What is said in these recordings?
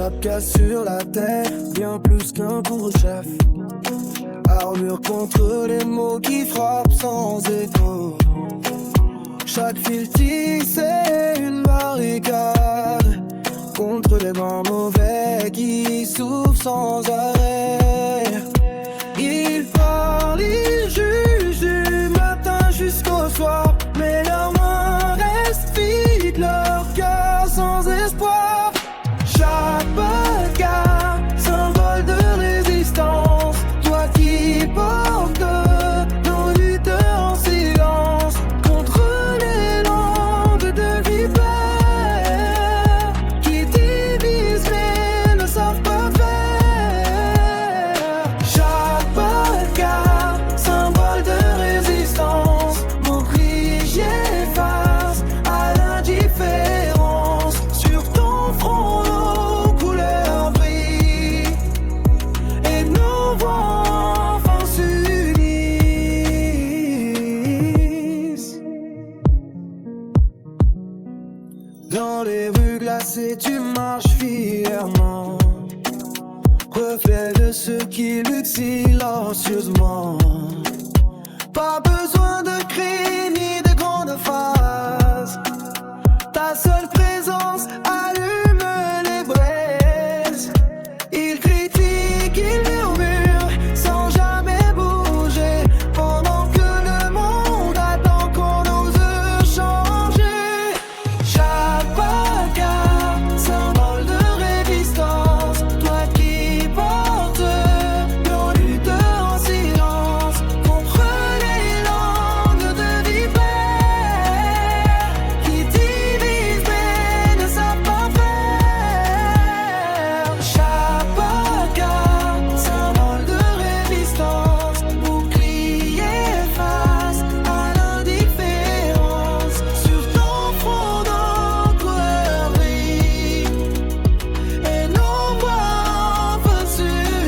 Chapka sur la tête, bien plus qu'un couvre-chef. Armure contre les mots qui frappent sans écho. Chaque fil tissé, une barricade contre les vents mauvais qui souffrent sans arrêt. Ils parlent, ils jugent du matin jusqu'au soir, mais leurs mains restent vides, leur cœur sans espoir. Chaque bagarre, symbole de résistance. Toi qui portes nos luttes en silence contre les langues de vipères qui divisent mais ne savent pas faire. Chaque bagarre, symbole de résistance. Mon cri j'efface à l'indifférence. Sur ton front nos couleurs brillent et nos voix enfin s'unissent. Dans les rues glacées tu marches fièrement, reflet de ceux qui luttent silencieusement. Pas besoin de cris ni de grandes phrases, ta seule présence allume les braises. Ils critiquent, ils murmurent sans jamais bouger, pendant que le monde attend qu'on ose changer. Chaque bagarre, symbole de résistance. Toi qui portes nos luttes en silence contre les langues de vipères qui divisent mais ne savent pas faire. Chaque bagarre, symbole de résistance. Bouclier face à l'indifférence. Sur ton front nos couleurs brillent et nos voix enfin s'unissent.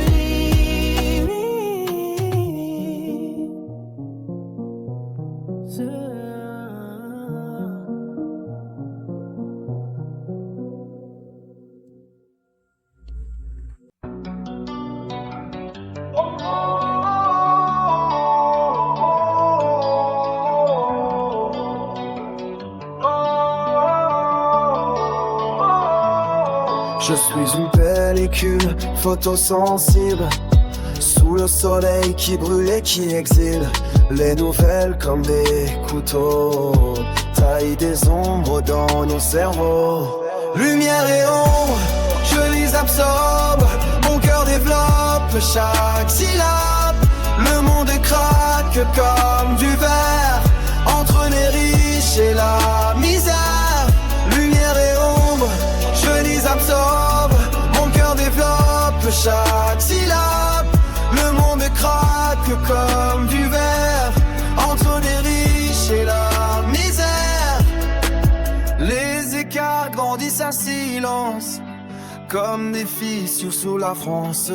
Je suis une pellicule photosensible, sous le soleil qui brûle et qui exile les nouvelles comme des couteaux, taille des ombres dans nos cerveaux. Lumière et ombre, je les absorbe, mon cœur développe chaque syllabe. Le monde craque comme du verre, entre les riches et la misère. Lumière et ombre, je les absorbe, mon cœur développe chaque syllabe. Le monde craque comme du verre, entre les riches et la misère. Les écarts grandissent à silence, comme des fissures sous la France.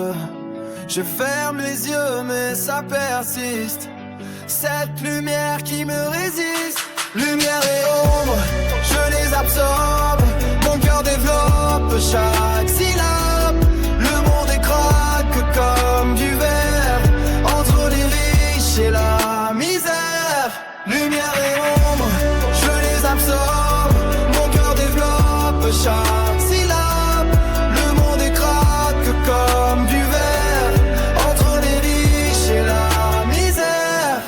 Je ferme les yeux mais ça persiste, cette lumière qui me résiste. Lumière et ombre, je les absorbe, mon cœur développe chaque syllabe. Le monde craque comme du verre, entre les riches et la misère. Lumière et ombre, je les absorbe, mon cœur développe chaque syllabe. Le monde craque comme du verre, entre les riches et la misère.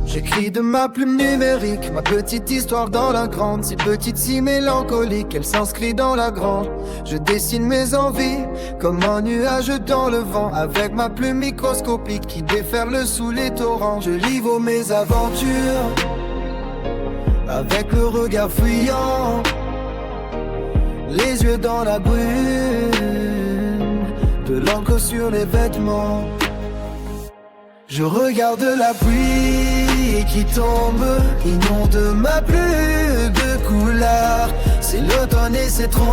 J'écris de ma plume numérique ma petite histoire dans la grande, si petite, si mélancolique, elle s'inscrit dans la grande. Je dessine mes envies comme un nuage dans le vent, avec ma plume microscopique qui déferle sous les torrents. Je livre mes aventures avec le regard fuyant, les yeux dans la brume, de l'encre sur les vêtements. Je regarde la pluie qui tombe, inonde ma plume de couleur. C'est l'automne et ses trombes,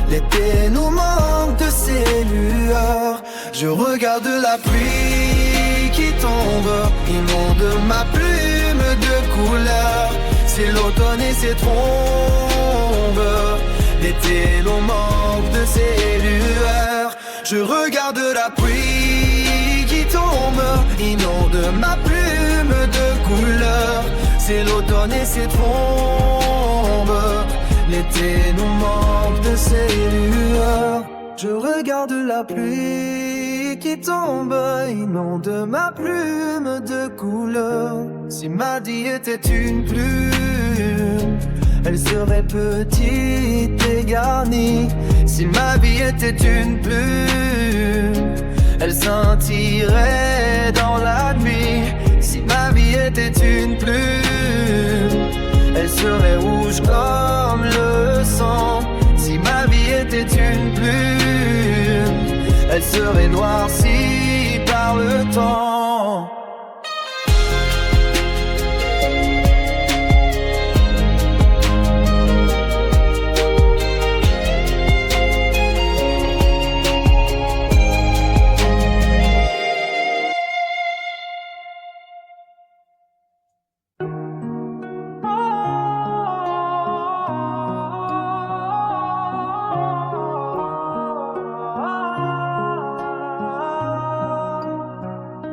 l'été nous manque de ses lueurs. Je regarde la pluie qui tombe, inonde ma plume de couleur. C'est l'automne et ses trombes, l'été nous manque de ses lueurs. Je regarde la pluie qui tombe, inonde ma plume de couleur. C'est l'automne et ses trombes, l'été nous manque de ses lueurs. Je regarde la pluie qui tombe, inonde ma plume de couleur. Si ma vie était une plume, elle serait petite et garnie. Si ma vie était une plume, elle scintirait dans la nuit. Si ma vie était une plume, elle serait rouge comme le sang. Si ma vie était une plume, elle serait noircie par le temps.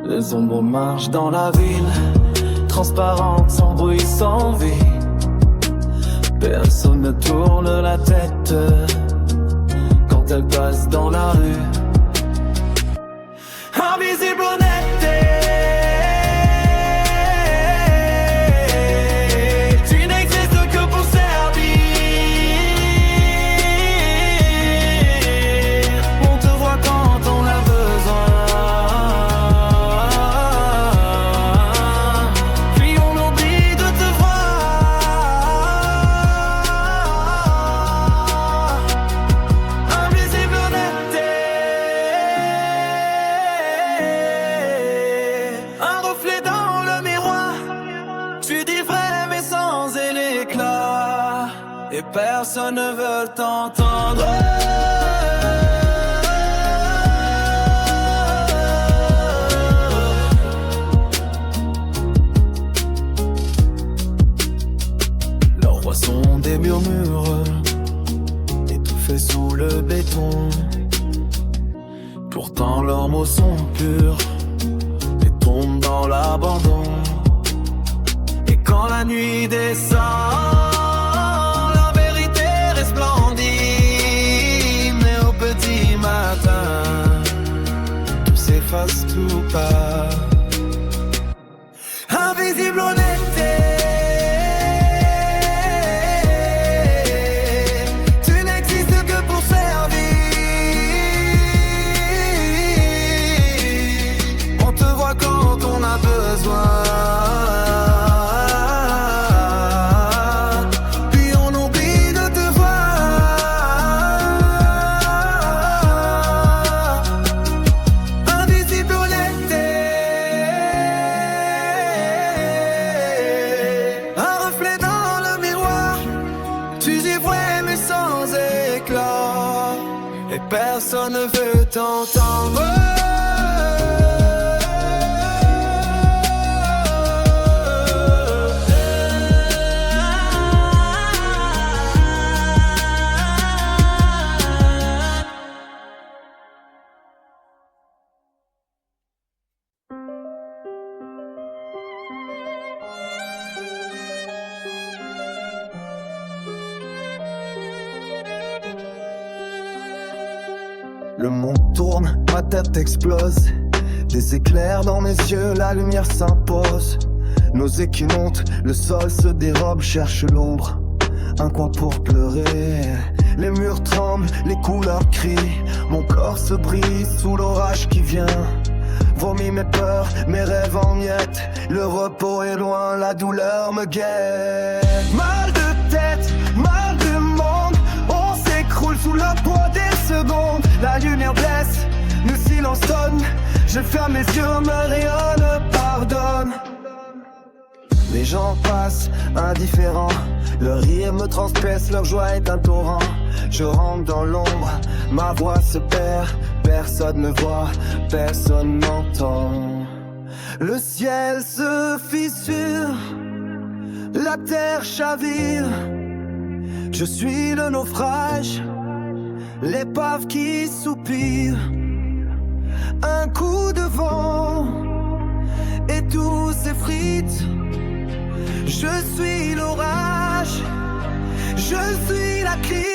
Les ombres marchent dans la ville, transparentes, sans bruit, sans vie. Personne ne tourne la tête quand elle passe dans la rue. Invisible honnêteté, tu n'existes que pour servir. On te voit quand on a besoin. Personne ne veut t'entendre. Leurs voix sont des murmures, étouffés sous le béton. Pourtant leurs mots sont purs et tombent dans l'abandon. Et quand la nuit descend, tout s'efface, tout part. Invisible honnêteté, tu n'existes que pour servir. On te voit quand on a besoin. Personne ne veut t'entendre. Le monde tourne, ma tête explose. Des éclairs dans mes yeux, la lumière s'impose. Nos écus montent, le sol se dérobe, cherche l'ombre. Un coin pour pleurer. Les murs tremblent, les couleurs crient. Mon corps se brise sous l'orage qui vient. Vomis mes peurs, mes rêves en miettes. Le repos est loin, la douleur me guette. Mal de tête, mal de monde. On s'écroule sous le poids des secondes. La lumière blesse, le silence sonne. Je ferme les yeux mais rien ne pardonne. Les gens passent indifférents, leur rire me transperce, leur joie est un torrent. Je rentre dans l'ombre, ma voix se perd, personne me voit, personne m'entend. Le ciel se fissure, la terre chavire. Je suis le naufrage, l'épave qui soupire. Un coup de vent et tout s'effrite. Je suis l'orage, je suis la crise.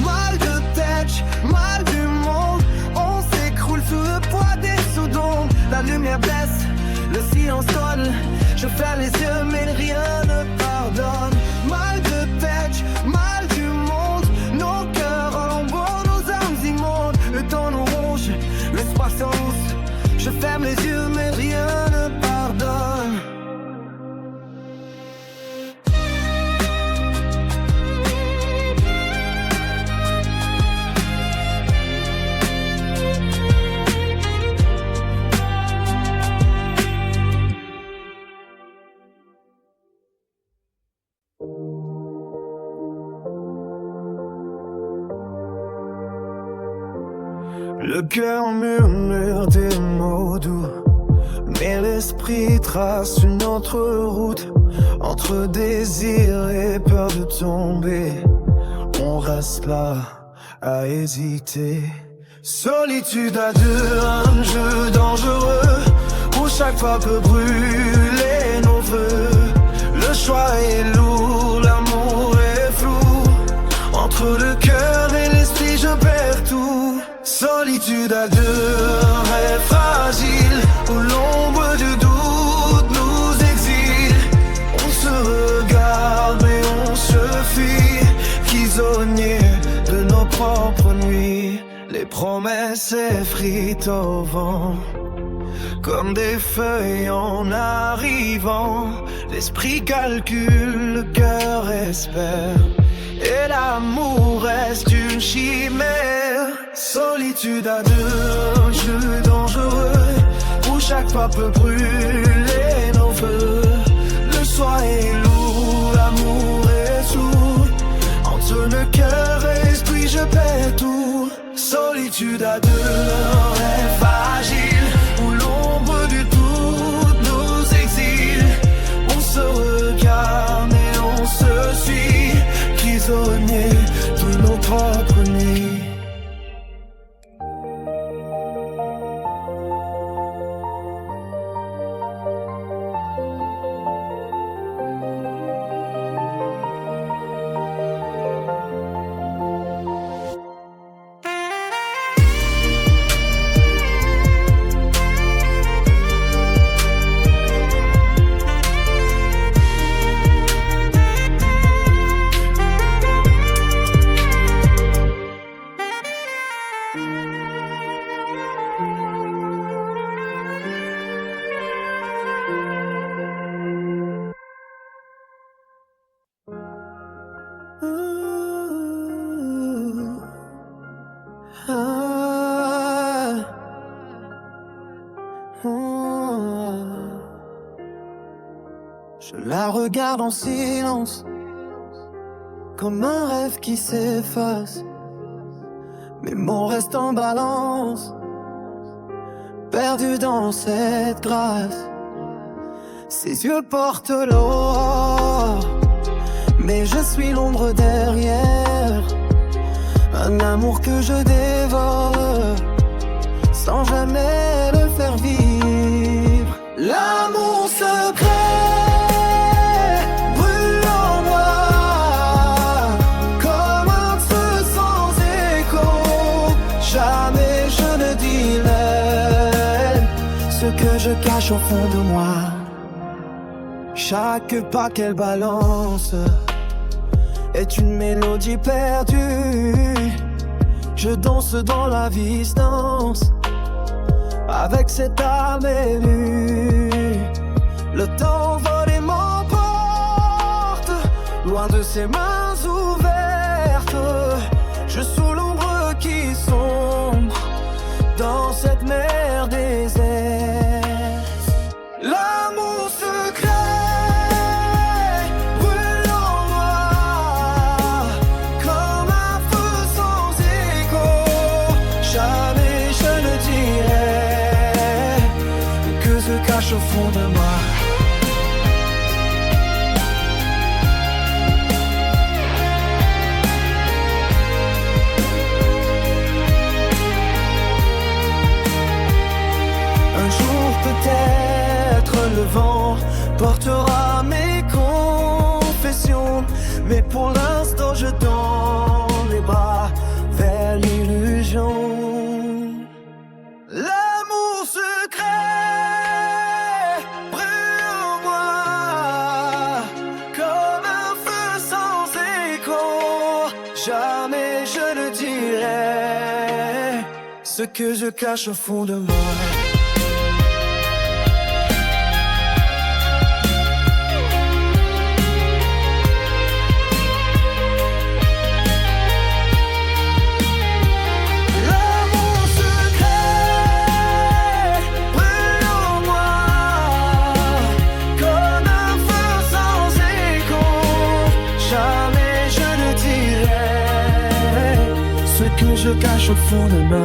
Mal de tête, mal du monde, on s'écroule sous le poids des sous-dons. La lumière baisse, le silence colle. Je ferme les yeux mais rien ne pardonne. Mal de tête, mal du monde, nos cœurs en lambeaux, nos âmes immondes. Le temps nous ronge, l'espoir s'enfonce. Je ferme les yeux mais rien ne pardonne. Le cœur murmure des mots doux, mais l'esprit trace une autre route. Entre désir et peur de tomber, on reste là à hésiter. Solitude à deux, un jeu dangereux, où chaque pas peut brûler nos vœux. Le choix est lourd, l'amour est flou. Entre le cœur et l'esprit je perds tout. Solitude à deux, un rêve fragile, où l'ombre du doute nous exile. On se regarde mais on se fuit, prisonniers de nos propres nuits. Les promesses s'effritent au vent, comme des feuilles en arrivant. L'esprit calcule, le cœur espère, et l'amour reste une chimère. Solitude à deux, un jeu dangereux, où chaque pas peut brûler nos vœux. Le soir est lourd, l'amour est sourd. Entre le cœur et l'esprit je perds tout. Solitude à deux, un rêve fragile, où l'ombre du doute nous exile. On se regarde et on se suit, prisonniers de nos propres nuits. Je la regarde en silence, comme un rêve qui s'efface. Mes mots restent en balance, perdus dans cette grâce. Ses yeux portent l'or, mais je suis l'ombre derrière. Un amour que je dévore, sans jamais le faire vivre. L'amour secret brûle en moi, comme un feu sans écho. Jamais je ne dirai ce que je cache au fond de moi. Chaque pas qu'elle balance est une mélodie perdue. Je danse dans la distance avec cette âme élue. Le temps vole et m'emporte, loin de ses mains ouvertes. Je sous l'ombre qui sombre, au fond de moi. Un jour peut-être le vent portera mes confessions, mais pour l'instant je tends les bras vers l'illusion. L'amour secret brûle en moi comme un feu sans écho. Jamais je ne dirai ce que je cache au fond de moi. Je cache au fond de moi.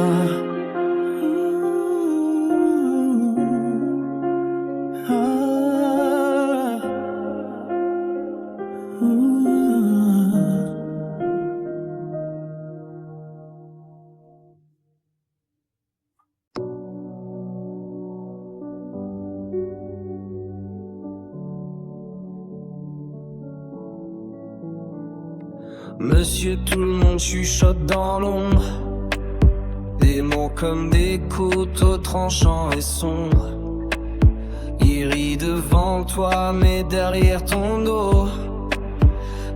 Monsieur, tout le monde chuchote dans l'ombre. Des mots comme des couteaux tranchants et sombres. Ils rient devant toi mais derrière ton dos.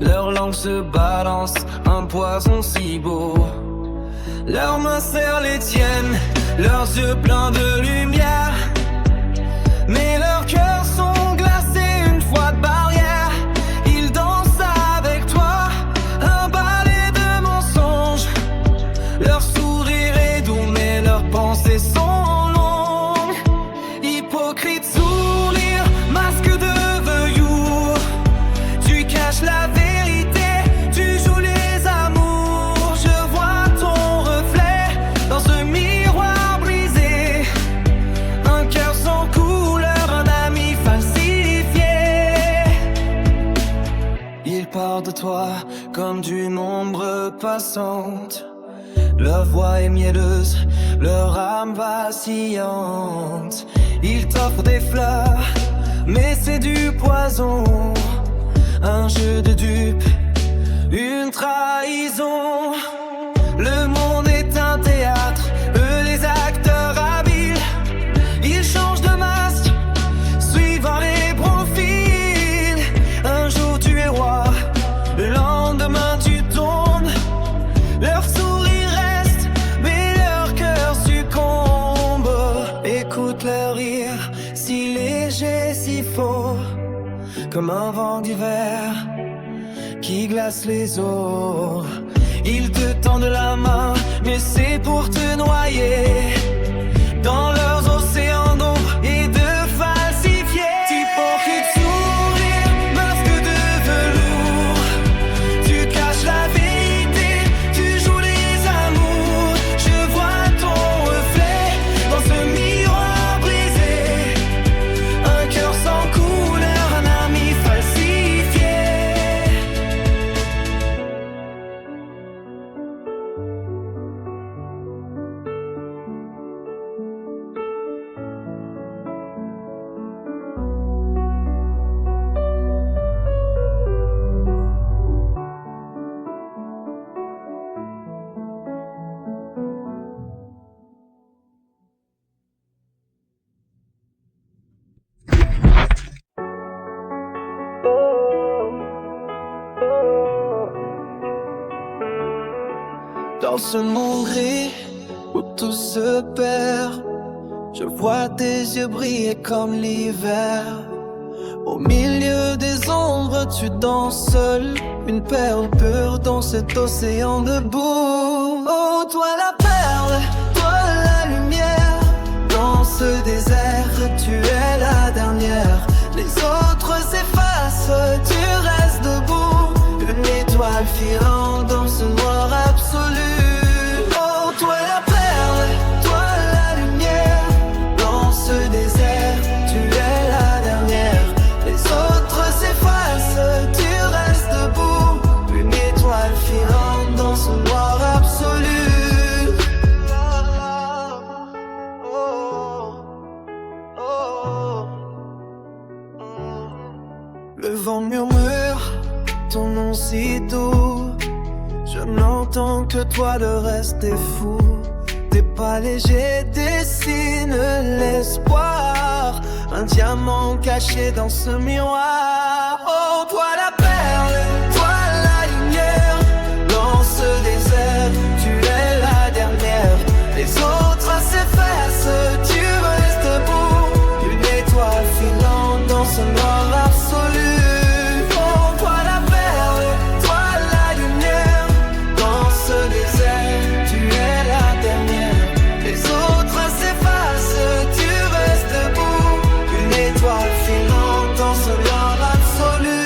Leur langue se balance, un poison si beau. Leurs mains serrent les tiennes, leurs yeux pleins de lumière. Mais leurs cœurs sont glacés une fois de barrière. Ils dansent avec toi, un ballet de mensonges. Leur sourire est doux mais leurs pensées sont longues. Hypocrite sourire, masque de velours. Tu caches la vérité, tu joues les amours. Je vois ton reflet dans ce miroir brisé. Un cœur sans couleur, un ami falsifié. Il part de toi comme d'une ombre passante. Leur voix est mielleuse, leur âme vacillante. Ils t'offrent des fleurs, mais c'est du poison. Un jeu de dupes, une trahison. Le monde est un théâtre, eux les acteurs habiles. Ils changent de masque, suivant les profils. Un jour tu es roi, le lendemain tu tombes. Leur sourire reste, mais leur cœur succombe. Écoute leur rire, si léger, si faux, comme un vent d'hiver qui glace les eaux. Ils te tendent la main, mais c'est pour te noyer dans leurs océans d'ombre et de falsifier. Hypocrite sourire, masque de velours. Tu caches la vérité, tu joues les amours. Je vois ton reflet dans ce miroir brisé. Un cœur sans couleur, un ami falsifié. Dans ce monde gris où tout se perd, je vois tes yeux briller comme l'hiver. Au milieu des ombres, tu danses seul, une perle pure dans cet océan de boue. Oh, toi la perle, toi la lumière. Dans ce désert, tu es la dernière. Les autres s'effacent, tu restes debout. Une étoile filante dans ce noir absolu. Oh, toi la perle, toi la lumière. Dans ce désert, tu es tant que toi le reste est fou. T'es pas léger, dessine l'espoir. Un diamant caché dans ce miroir. Oh, toi la perle, toi la lumière. Dans ce désert, tu es la dernière. Les autres s'effacent, tu restes debout. Une étoile filante dans ce noir absolu. Oh, toi la perle, toi la lumière. Dans ce désert, tu es la dernière. Les autres s'effacent, tu restes debout. Une étoile filante dans ce noir absolu.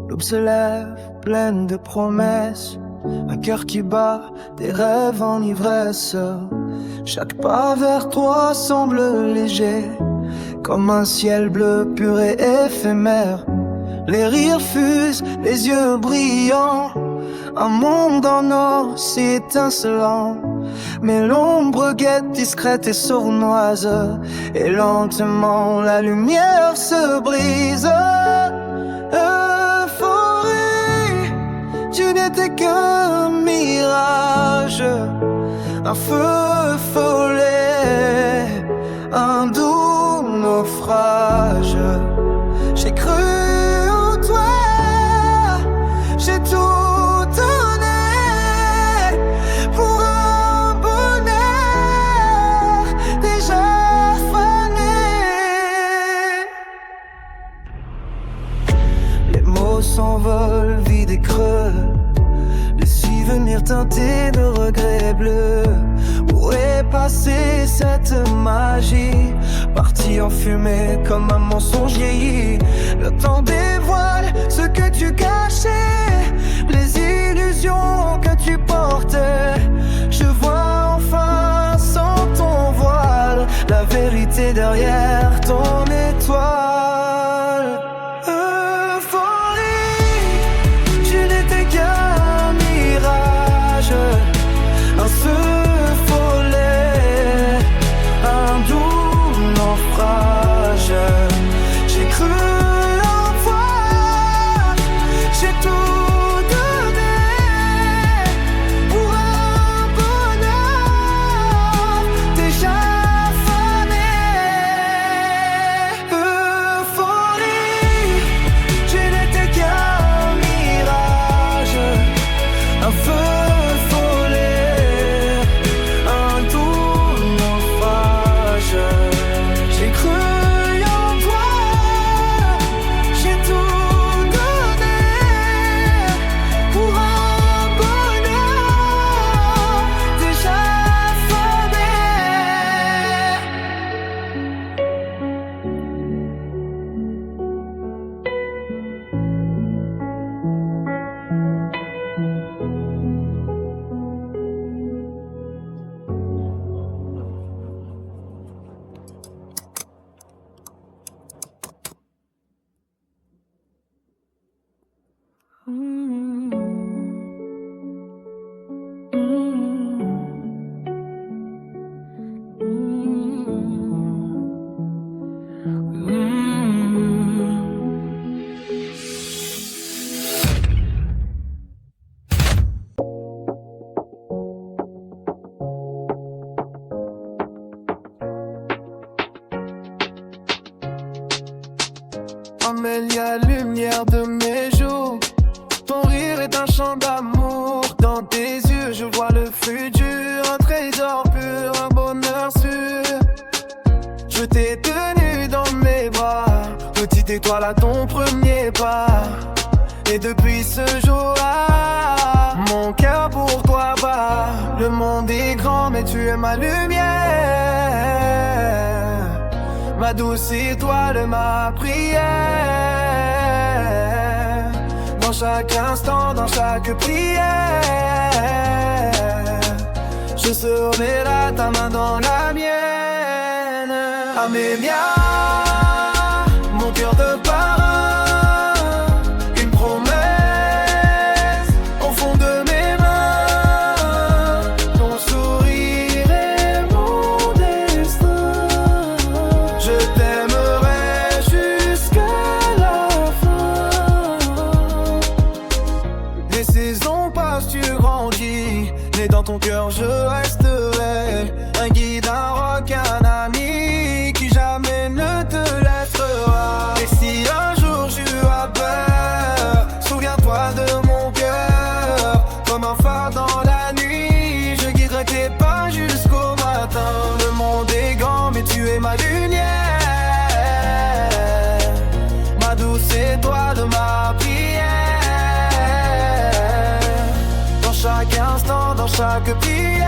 L'aube se lève, pleine de promesses. Un cœur qui bat, des rêves en ivresse. Chaque pas vers toi semble léger, comme un ciel bleu pur et éphémère. Les rires fusent, les yeux brillants. Un monde en or si étincelant. Mais l'ombre guette discrète et sournoise. Et lentement la lumière se brise. Euphorie, tu n'étais qu'un mirage. Un feu follet, un doux naufrage. J'ai cru en toi, j'ai tout donné pour un bonheur déjà fané. Les mots s'envolent vides et creux, les souvenirs teintés de regrets bleus. Où est passée cette magie? Partie en fumée comme un mensonge vieilli. Le temps dévoile ce que tu cachais, les illusions que tu portais. Je vois enfin sans ton voile la vérité derrière ton étoile. Euphorie, tu n'étais qu'un mirage. Un feu follet, un doux naufrage. J'ai cru en toi, j'ai tout donné pour un bonheur déjà fané. Euphorie, tu n'étais qu'un mirage. Un feu j'ai cru en toi, j'ai tout donné pour un bonheur déjà fané. Amélia, lumière de mes jours, ton rire est un chant d'amour. Dans tes yeux je vois le futur, un trésor pur, un bonheur sûr. Je t'ai tenu dans mes bras, petite étoile à ton premier pas. Et depuis ce jour-là, mon cœur pour toi bat. Le monde est grand mais tu es ma lumière, ma douce étoile, ma prière. dans chaque instant, dans chaque prière. Je serai là, ta main dans la mienne. Ame mia, mon cœur de parrain, une promesse au fond de mes mains. Ton sourire est mon destin. Je t'aimerai jusqu'à la fin. Les saisons passent, tu grandis, mais dans ton cœur je resterai. Un guide, un roc, un ami qui jamais ne te laissera. Et si un jour tu as peur, souviens-toi de mon cœur. Comme un phare dans la nuit, je guiderai tes pas jusqu'au matin. Le monde est grand mais tu es ma lumière, ma douce étoile, ma prière. Dans chaque instant, dans chaque prière,